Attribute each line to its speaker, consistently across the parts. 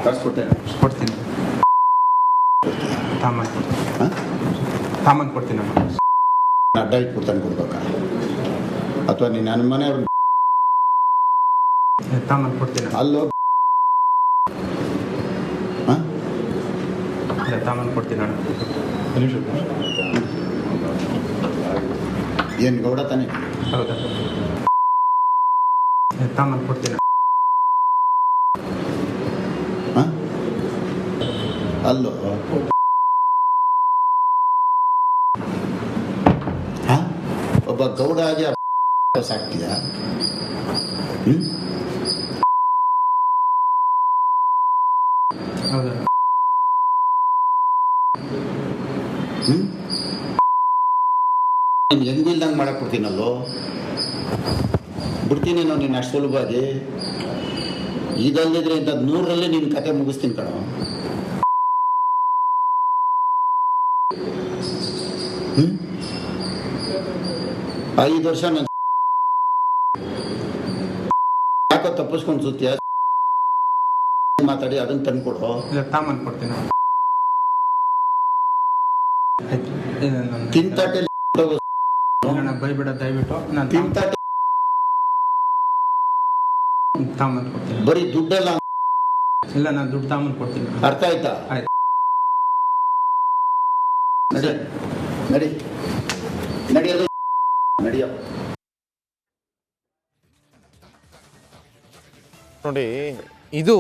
Speaker 1: ಕೊಡ್ತೀನಿ ಸಾಮಾನು ಕೊಡ್ತೀನಿ
Speaker 2: ಅಡ್ಡ ಇಟ್ಬಿಡ್ತಾನೆ ಕೊಡ್ಬೇಕಾ ಅಥವಾ ನೀನು ನನ್ನ ಮನೆಯವ್ರು
Speaker 1: ಸಾಮಾನು ಕೊಡ್ತೀನಿ
Speaker 2: ಅಲ್ಲೋ
Speaker 1: ಸಾಮಾನು ಕೊಡ್ತೀನಿ
Speaker 2: ಏನು ಗೌಡ ತಾನೆ?
Speaker 1: ಹೌದಾ ಸಾಮಾನು ಕೊಡ್ತೀನಿ
Speaker 2: ಅಲ್ಲೋ ಒಬ್ಬ ಗೌಡ ಆಗಿ ಸಾಕ್ತೀಯ?
Speaker 1: ಹೌದಾ
Speaker 2: ನೀನು ಹೆಂಗಿಲ್ದಂಗೆ ಮಾಡಕ್ ಕೊಡ್ತೀನಲ್ಲೋ ಬಿಡ್ತೀನಿ ನಾವು ನೀನು ಅಷ್ಟು ಸುಲಭವಾಗಿ. ಇದಲ್ಲದಿದ್ರೆ ಇಂಥದ್ದು 100ರಲ್ಲಿ ನಿನ್ನ ಕತೆ ಮುಗಿಸ್ತೀನಿ ಕಣೋ. 5 ವರ್ಷ ನಾನು ಯಾಕೋ ತಪ್ಪಿಸ್ಕೊಂಡು ಸುತ್ತೀಯ? ಮಾತಾಡಿ ಅದನ್ನ ತಂದ್ಕೊಡು.
Speaker 1: ಸಾಮಾನು ಕೊಡ್ತೀನಿ
Speaker 2: ತಿಂತಾಟೆ
Speaker 1: ಬೈಬಿಡ ದಯವಿಟ್ಟು ನಾನು
Speaker 2: ತಿಂತಾಟೆ
Speaker 1: ಸಾಮಾನು ಕೊಡ್ತೀನಿ.
Speaker 2: ಬರೀ ದುಡ್ಡಲ್ಲ,
Speaker 1: ಇಲ್ಲ ನಾನು ದುಡ್ಡು ಸಾಮಾನು ಕೊಡ್ತೀನಿ.
Speaker 2: ಅರ್ಥ ಆಯ್ತಾ?
Speaker 1: ಆಯ್ತು
Speaker 2: ನಡಿ ನಡಿ ನಡಿಯೋದು ನಡಿಯ.
Speaker 3: ನೋಡಿ, ಇದು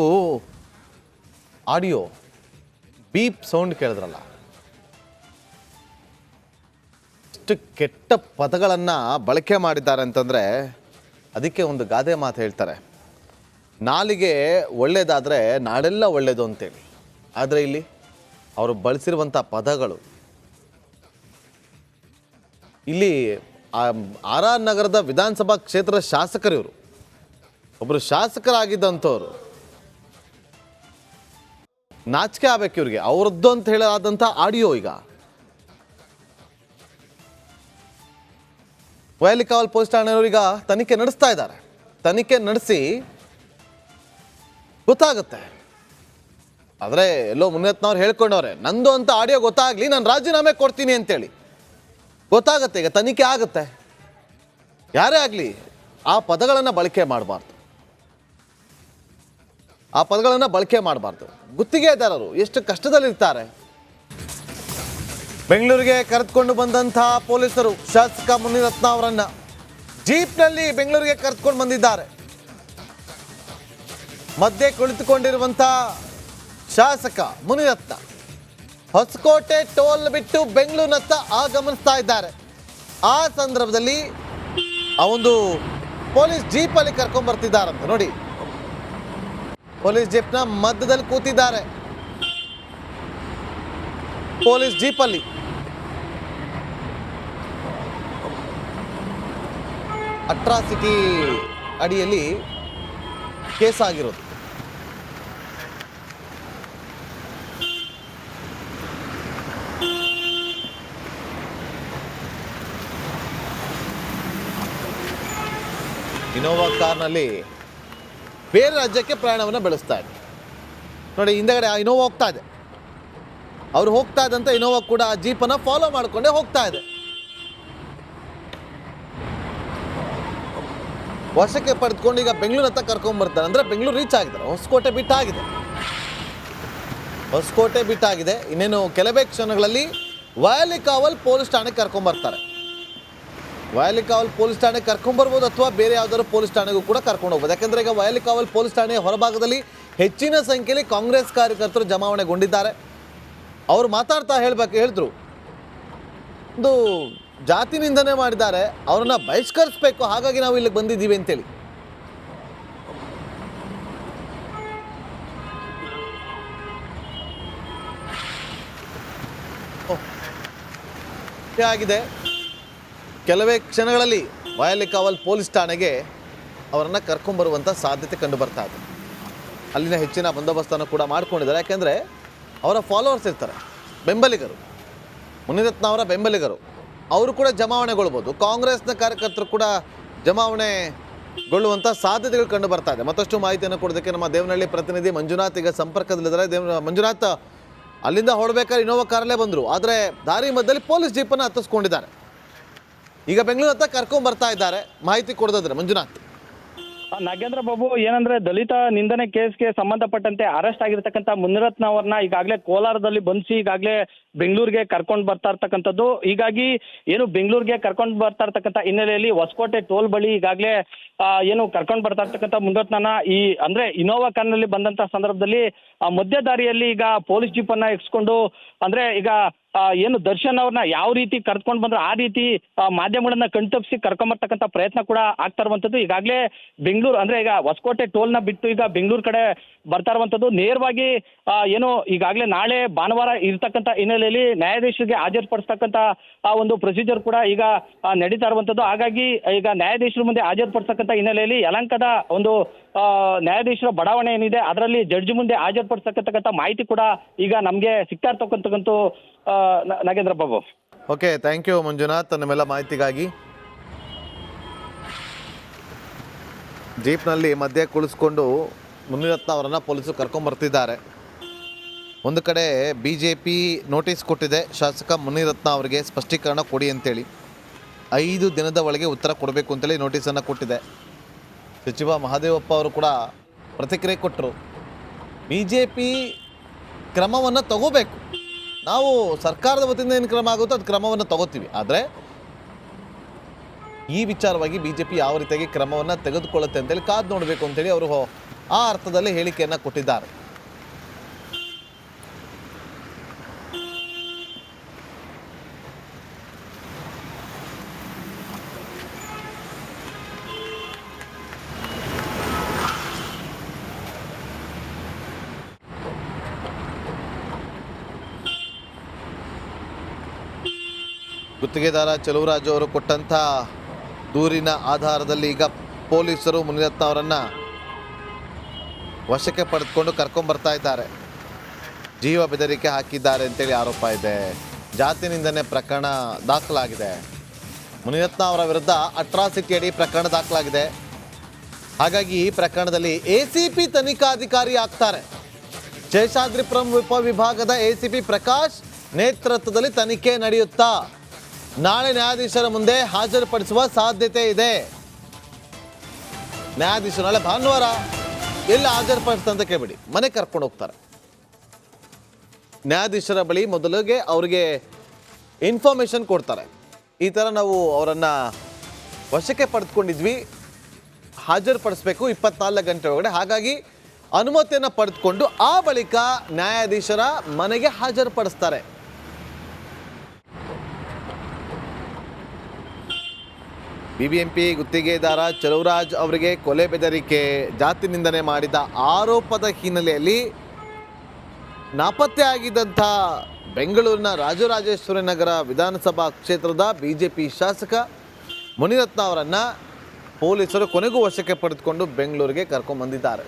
Speaker 3: ಆಡಿಯೋ ಬೀಪ್ ಸೌಂಡ್ ಕೇಳಿದ್ರಲ್ಲ, ಇಷ್ಟು ಕೆಟ್ಟ ಪದಗಳನ್ನು ಬಳಕೆ ಮಾಡಿದ್ದಾರೆ ಅಂತಂದರೆ ಅದಕ್ಕೆ ಒಂದು ಗಾದೆ ಮಾತು ಹೇಳ್ತಾರೆ, ನಾಲಿಗೆ ಒಳ್ಳೆಯದಾದರೆ ನಾಡೆಲ್ಲ ಒಳ್ಳೆಯದು ಅಂತೇಳಿ. ಆದರೆ ಇಲ್ಲಿ ಅವರು ಬಳಸಿರುವಂಥ ಪದಗಳು, ಇಲ್ಲಿ ಆರ್ ಆರ್ ನಗರದ ವಿಧಾನಸಭಾ ಕ್ಷೇತ್ರದ ಶಾಸಕರು, ಇವರು ಒಬ್ಬರು ಶಾಸಕರಾಗಿದ್ದಂಥವ್ರು, ನಾಚಿಕೆ ಆಗ್ಬೇಕು ಇವ್ರಿಗೆ. ಅವ್ರದ್ದು ಅಂತ ಹೇಳಾದಂಥ ಆಡಿಯೋ ಈಗ ವಯಲಿಕಾವಲ್ ಪೊಲೀಸ್ ಠಾಣೆಯವರು ಈಗ ತನಿಖೆ ನಡೆಸ್ತಾ ಇದ್ದಾರೆ. ತನಿಖೆ ನಡೆಸಿ ಗೊತ್ತಾಗುತ್ತೆ. ಆದರೆ ಎಲ್ಲೋ ಮುನಿರತ್ನವ್ರು ಹೇಳ್ಕೊಂಡವ್ರೆ, ನಂದು ಅಂತ ಆಡಿಯೋ ಗೊತ್ತಾಗಲಿ, ನಾನು ರಾಜೀನಾಮೆ ಕೊಡ್ತೀನಿ ಅಂತೇಳಿ. ಗೊತ್ತಾಗುತ್ತೆ, ಈಗ ತನಿಖೆ ಆಗುತ್ತೆ. ಯಾರೇ ಆಗಲಿ ಆ ಪದಗಳನ್ನು ಬಳಕೆ ಮಾಡಬಾರ್ದು, ಆ ಪದಗಳನ್ನು ಬಳಕೆ ಮಾಡಬಾರ್ದು. ಗುತ್ತಿಗೆದಾರರು ಎಷ್ಟು ಕಷ್ಟದಲ್ಲಿರ್ತಾರೆ. ಬೆಂಗಳೂರಿಗೆ ಕರೆದುಕೊಂಡು ಬಂದಂತಹ ಪೊಲೀಸರು ಶಾಸಕ ಮುನಿರತ್ನ ಅವರನ್ನ ಜೀಪ್ನಲ್ಲಿ ಬೆಂಗಳೂರಿಗೆ ಕರೆದುಕೊಂಡು ಬಂದಿದ್ದಾರೆ. ಮಧ್ಯೆ ಕುಳಿತುಕೊಂಡಿರುವಂತಹ ಶಾಸಕ ಮುನಿರತ್ನ ಹೊಸಕೋಟೆ ಟೋಲ್ ಬಿಟ್ಟು ಬೆಂಗಳೂರಿನತ್ತ ಆಗಮನಿಸ್ತಾ ಇದ್ದಾರೆ. ಆ ಸಂದರ್ಭದಲ್ಲಿ ಆ ಒಂದು ಪೊಲೀಸ್ ಜೀಪಲ್ಲಿ ಕರ್ಕೊಂಡ್ ಬರ್ತಿದ್ದಾರಂತೆ. ನೋಡಿ, ಪೊಲೀಸ್ ಜೀಪ್ನ ಮಧ್ಯದಲ್ಲಿ ಕೂತಿದ್ದಾರೆ. ಪೊಲೀಸ್ ಜೀಪಲ್ಲಿ ಅಟ್ರಾಸಿಟಿ ಅಡಿಯಲ್ಲಿ ಕೇಸ್ ಆಗಿರೋದು. ಇನೋವಾ ಕಾರ್ನಲ್ಲಿ ಬೇರೆ ರಾಜ್ಯಕ್ಕೆ ಪ್ರಯಾಣವನ್ನು ಬೆಳೆಸ್ತಾ ಇದೆ. ನೋಡಿ, ಹಿಂದಗಡೆ ಆ ಇನೋವಾ ಹೋಗ್ತಾ ಇದೆ. ಅವ್ರು ಹೋಗ್ತಾ ಇದ್ದಂಥ ಇನೋವಾ ಕೂಡ ಆ ಜೀಪನ್ನು ಫಾಲೋ ಮಾಡಿಕೊಂಡೇ ಹೋಗ್ತಾ ಇದೆ. ವಶಕ್ಕೆ ಪಡೆದುಕೊಂಡು ಈಗ ಬೆಂಗಳೂರು ಹತ್ತ ಕರ್ಕೊಂಡ್ಬರ್ತಾರೆ. ಅಂದರೆ ಬೆಂಗಳೂರು ರೀಚ್ ಆಗಿದ್ದಾರೆ. ಹೊಸಕೋಟೆ ಬಿಟ್ಟಾಗಿದೆ. ಹೊಸಕೋಟೆ ಬಿಟ್ಟಾಗಿದೆ. ಇನ್ನೇನು ಕೆಲವೇ ಕ್ಷಣಗಳಲ್ಲಿ ವಯಲಿಕಾವಲ್ ಪೊಲೀಸ್ ಠಾಣೆಗೆ ಕರ್ಕೊಂಡ್ಬರ್ತಾರೆ. ವಯಲಿಕಾವಲ್ ಪೊಲೀಸ್ ಠಾಣೆಗೆ ಕರ್ಕೊಂಡ್ಬರ್ಬೋದು, ಅಥವಾ ಬೇರೆ ಯಾವುದಾದ್ರು ಪೊಲೀಸ್ ಠಾಣೆಗೂ ಕೂಡ ಕರ್ಕೊಂಡು ಹೋಗ್ಬೋದು. ಯಾಕೆಂದರೆ ಈಗ ವಯಲಿಕಾವಲ್ ಪೊಲೀಸ್ ಠಾಣೆಯ ಹೊರಭಾಗದಲ್ಲಿ ಹೆಚ್ಚಿನ ಸಂಖ್ಯೆಯಲ್ಲಿ ಕಾಂಗ್ರೆಸ್ ಕಾರ್ಯಕರ್ತರು ಜಮಾವಣೆಗೊಂಡಿದ್ದಾರೆ. ಅವರು ಮಾತಾಡ್ತಾ ಹೇಳಿದ್ರು, ಒಂದು ಜಾತಿ ನಿಂದನೆ ಮಾಡಿದ್ದಾರೆ, ಅವ್ರನ್ನ ಬಹಿಷ್ಕರಿಸಬೇಕು, ಹಾಗಾಗಿ ನಾವು ಇಲ್ಲಿಗೆ ಬಂದಿದ್ದೀವಿ ಅಂತೇಳಿ. ಆಗಿದೆ. ಕೆಲವೇ ಕ್ಷಣಗಳಲ್ಲಿ ವಯಲಿಕಾವಲ್ ಪೊಲೀಸ್ ಠಾಣೆಗೆ ಅವರನ್ನು ಕರ್ಕೊಂಡ್ಬರುವಂಥ ಸಾಧ್ಯತೆ ಕಂಡು ಬರ್ತಾ ಇದೆ. ಅಲ್ಲಿನ ಹೆಚ್ಚಿನ ಬಂದೋಬಸ್ತನ್ನು ಕೂಡ ಮಾಡ್ಕೊಂಡಿದ್ದಾರೆ. ಯಾಕೆಂದರೆ ಅವರ ಫಾಲೋವರ್ಸ್ ಇರ್ತಾರೆ, ಬೆಂಬಲಿಗರು, ಮುನಿರತ್ನ ಅವರ ಬೆಂಬಲಿಗರು, ಅವರು ಕೂಡ ಜಮಾವಣೆಗೊಳ್ಬೋದು. ಕಾಂಗ್ರೆಸ್ನ ಕಾರ್ಯಕರ್ತರು ಕೂಡ ಗೊಳ್ಳುವಂಥ ಸಾಧ್ಯತೆಗಳು ಕಂಡು ಬರ್ತಾ ಇದೆ. ಮತ್ತಷ್ಟು ಮಾಹಿತಿಯನ್ನು ಕೊಡೋದಕ್ಕೆ ನಮ್ಮ ದೇವನಹಳ್ಳಿ ಪ್ರತಿನಿಧಿ ಮಂಜುನಾಥ್ ಈಗ ಸಂಪರ್ಕದಲ್ಲಿದ್ದಾರೆ. ಮಂಜುನಾಥ್, ಅಲ್ಲಿಂದ ಹೊರಬೇಕಾದ್ರೆ ಇನೋವಾ ಕಾರಲ್ಲೇ ಬಂದರು, ಆದರೆ ದಾರಿ ಮಧ್ಯದಲ್ಲಿ ಪೊಲೀಸ್ ಜೀಪನ್ನು ಹತ್ತಿಸ್ಕೊಂಡಿದ್ದಾರೆ. ಈಗ ಬೆಂಗಳೂರು ಹತ್ತ ಕರ್ಕೊಂಡ್ ಬರ್ತಾ ಇದ್ದಾರೆ. ಮಾಹಿತಿ ಕೊಡೋದಾದ್ರೆ ಮಂಜುನಾಥ್.
Speaker 4: ನಾಗೇಂದ್ರ ಬಾಬು, ಏನಂದ್ರೆ ದಲಿತ ನಿಂದನೆ ಕೇಸ್ಗೆ ಸಂಬಂಧಪಟ್ಟಂತೆ ಅರೆಸ್ಟ್ ಆಗಿರ್ತಕ್ಕಂಥ ಮುನಿರತ್ನ ಅವ್ರನ್ನ ಈಗಾಗಲೇ ಕೋಲಾರದಲ್ಲಿ ಬಂಧಿಸಿ ಈಗಾಗಲೇ ಬೆಂಗಳೂರಿಗೆ ಕರ್ಕೊಂಡು ಬರ್ತಾ ಇರ್ತಕ್ಕಂಥದ್ದು. ಹೀಗಾಗಿ ಏನು ಬೆಂಗಳೂರಿಗೆ ಕರ್ಕೊಂಡು ಬರ್ತಾ ಇರ್ತಕ್ಕಂಥ ಹಿನ್ನೆಲೆಯಲ್ಲಿ ಹೊಸಕೋಟೆ ಟೋಲ್ ಬಳಿ ಈಗಾಗಲೇ ಏನು ಕರ್ಕೊಂಡು ಬರ್ತಾ ಇರ್ತಕ್ಕಂಥ ಮುನಿರತ್ನನ ಈ ಅಂದ್ರೆ ಇನೋವಾ ಕಾರ್ನಲ್ಲಿ ಬಂದಂತ ಸಂದರ್ಭದಲ್ಲಿ ಮಧ್ಯ ದಾರಿಯಲ್ಲಿ ಈಗ ಪೊಲೀಸ್ ಜೀಪನ್ನ ಎಕ್ಸ್ಕೊಂಡು ಅಂದ್ರೆ ಈಗ ಏನು ದರ್ಶನ್ ಅವ್ರನ್ನ ಯಾವ ರೀತಿ ಕರ್ಕೊಂಡು ಬಂದ್ರೆ ಆ ರೀತಿ ಮಾಧ್ಯಮಗಳನ್ನ ಕಣ್ತಪ್ಪಿಸಿ ಕರ್ಕೊಂಬರ್ತಕ್ಕಂಥ ಪ್ರಯತ್ನ ಕೂಡ ಆಗ್ತಾ ಇರುವಂಥದ್ದು. ಈಗಾಗಲೇ ಬೆಂಗಳೂರು ಅಂದ್ರೆ ಈಗ ಹೊಸಕೋಟೆ ಟೋಲ್ನ ಬಿಟ್ಟು ಈಗ ಬೆಂಗಳೂರು ಕಡೆ ಬರ್ತಾ ಇರುವಂಥದ್ದು. ನೇರವಾಗಿ ಏನು ಈಗಾಗಲೇ ನಾಳೆ ಭಾನುವಾರ ಇರ್ತಕ್ಕಂಥ ಹಿನ್ನೆಲೆಯಲ್ಲಿ ನ್ಯಾಯಾಧೀಶರಿಗೆ ಹಾಜರುಪಡಿಸ್ತಕ್ಕಂಥ ಆ ಒಂದು ಪ್ರೊಸೀಜರ್ ಕೂಡ ಈಗ ನಡೀತಾ ಇರುವಂಥದ್ದು. ಹಾಗಾಗಿ ಈಗ ನ್ಯಾಯಾಧೀಶರ ಮುಂದೆ ಹಾಜರುಪಡಿಸ್ತಕ್ಕಂಥ ಹಿನ್ನೆಲೆಯಲ್ಲಿ ಯಲಹಂಕದ ಒಂದು ನ್ಯಾಯಾಧೀಶರ ಬಡಾವಣೆ ಏನಿದೆ ಅದರಲ್ಲಿ ಜಡ್ಜ್ ಮುಂದೆ ಹಾಜರುಪಡಿಸ್ತಕ್ಕಂಥ ಮಾಹಿತಿ ಕೂಡ ಈಗ ನಮಗೆ ಸಿಗ್ತಾ ಇರ್ತಕ್ಕಂಥ Nagendra Babu.
Speaker 3: Okay, thank you Manjunath ನಮ್ಮೆಲ್ಲ ಮಾಹಿತಿಗಾಗಿ. ಜೀಪ್ನಲ್ಲಿ ಮಧ್ಯೆ ಕುಳಿಸ್ಕೊಂಡು ಮುನಿರತ್ನ ಅವರನ್ನು ಪೊಲೀಸರು ಕರ್ಕೊಂಬರ್ತಿದ್ದಾರೆ. ಒಂದು ಕಡೆ BJP ನೋಟಿಸ್ ಕೊಟ್ಟಿದೆ, ಶಾಸಕ ಮುನಿರತ್ನ ಅವರಿಗೆ ಸ್ಪಷ್ಟೀಕರಣ ಕೊಡಿ ಅಂತೇಳಿ 5 ದಿನದ ಒಳಗೆ ಉತ್ತರ ಕೊಡಬೇಕು ಅಂತೇಳಿ ನೋಟಿಸನ್ನು ಕೊಟ್ಟಿದೆ. ಸಚಿವ ಮಹದೇವಪ್ಪ ಅವರು ಕೂಡ ಪ್ರತಿಕ್ರಿಯೆ ಕೊಟ್ಟರು. BJP ಕ್ರಮವನ್ನು ತಗೋಬೇಕು, ನಾವು ಸರ್ಕಾರದ ವತಿಯಿಂದ ಏನು ಕ್ರಮ ಆಗುತ್ತೋ ಅದು ಕ್ರಮವನ್ನು ತಗೋತೀವಿ, ಆದರೆ ಈ ವಿಚಾರವಾಗಿ BJP ಯಾವ ರೀತಿಯಾಗಿ ಕ್ರಮವನ್ನು ತೆಗೆದುಕೊಳ್ಳುತ್ತೆ ಅಂತೇಳಿ ಕಾದು ನೋಡಬೇಕು ಅಂತೇಳಿ ಅವರು ಆ ಅರ್ಥದಲ್ಲಿ ಹೇಳಿಕೆಯನ್ನು ಕೊಟ್ಟಿದ್ದಾರೆ. ಗುತ್ತಿಗೆದಾರ ಚೆಲುವರಾಜು ಅವರು ಕೊಟ್ಟಂಥ ದೂರಿನ ಆಧಾರದಲ್ಲಿ ಈಗ ಪೊಲೀಸರು ಮುನಿರತ್ನ ಅವರನ್ನು ವಶಕ್ಕೆ ಪಡೆದುಕೊಂಡು ಕರ್ಕೊಂಬರ್ತಾ ಇದ್ದಾರೆ. ಜೀವ ಬೆದರಿಕೆ ಹಾಕಿದ್ದಾರೆ ಅಂತೇಳಿ ಆರೋಪ ಇದೆ. ಜಾತಿ ನಿಂದನೆ ಪ್ರಕರಣ ದಾಖಲಾಗಿದೆ. ಮುನಿರತ್ನ ಅವರ ವಿರುದ್ಧ ಅಟ್ರಾಸಿಟಿ ಅಡಿ ಪ್ರಕರಣ ದಾಖಲಾಗಿದೆ. ಹಾಗಾಗಿ ಈ ಪ್ರಕರಣದಲ್ಲಿ ACP ತನಿಖಾಧಿಕಾರಿ ಆಗ್ತಾರೆ. ಶೇಷಾದ್ರಿಪುರಂ ಉಪವಿಭಾಗದ ACP ಪ್ರಕಾಶ್ ನೇತೃತ್ವದಲ್ಲಿ ತನಿಖೆ ನಡೆಯುತ್ತಾ ನಾಳೆ ನ್ಯಾಯಾಧೀಶರ ಮುಂದೆ ಹಾಜರುಪಡಿಸುವ ಸಾಧ್ಯತೆ ಇದೆ. ನ್ಯಾಯಾಧೀಶರು ನಾಳೆ ಭಾನುವಾರ ಎಲ್ಲಿ ಹಾಜರುಪಡಿಸ್ತಾ ಅಂತ ಕೇಳ್ಬಿಡಿ, ಮನೆ ಕರ್ಕೊಂಡು ಹೋಗ್ತಾರೆ. ನ್ಯಾಯಾಧೀಶರ ಬಳಿ ಮೊದಲಿಗೆ ಅವರಿಗೆ ಇನ್ಫಾರ್ಮೇಷನ್ ಕೊಡ್ತಾರೆ, ಈ ಥರ ನಾವು ಅವರನ್ನು ವಶಕ್ಕೆ ಪಡೆದುಕೊಂಡಿದ್ವಿ, ಹಾಜರುಪಡಿಸ್ಬೇಕು 24 ಗಂಟೆ ಒಳಗಡೆ, ಹಾಗಾಗಿ ಅನುಮತಿಯನ್ನು ಪಡೆದುಕೊಂಡು ಆ ಬಳಿಕ ನ್ಯಾಯಾಧೀಶರ ಮನೆಗೆ ಹಾಜರುಪಡಿಸ್ತಾರೆ. BBMP ಗುತ್ತಿಗೆದಾರ ಚೆಲುವರಾಜ್ ಅವರಿಗೆ ಕೊಲೆ ಬೆದರಿಕೆ, ಜಾತಿ ನಿಂದನೆ ಮಾಡಿದ ಆರೋಪದ ಹಿನ್ನೆಲೆಯಲ್ಲಿ ನಾಪತ್ತೆಯಾಗಿದ್ದಂಥ ಬೆಂಗಳೂರಿನ ರಾಜರಾಜೇಶ್ವರಿ ನಗರ ವಿಧಾನಸಭಾ ಕ್ಷೇತ್ರದ BJP ಶಾಸಕ ಮುನಿರತ್ನ ಅವರನ್ನು ಪೊಲೀಸರು ಕೊನೆಗೂ ವಶಕ್ಕೆ ಪಡೆದುಕೊಂಡು ಬೆಂಗಳೂರಿಗೆ ಕರ್ಕೊಂಡ್ಬಂದಿದ್ದಾರೆ.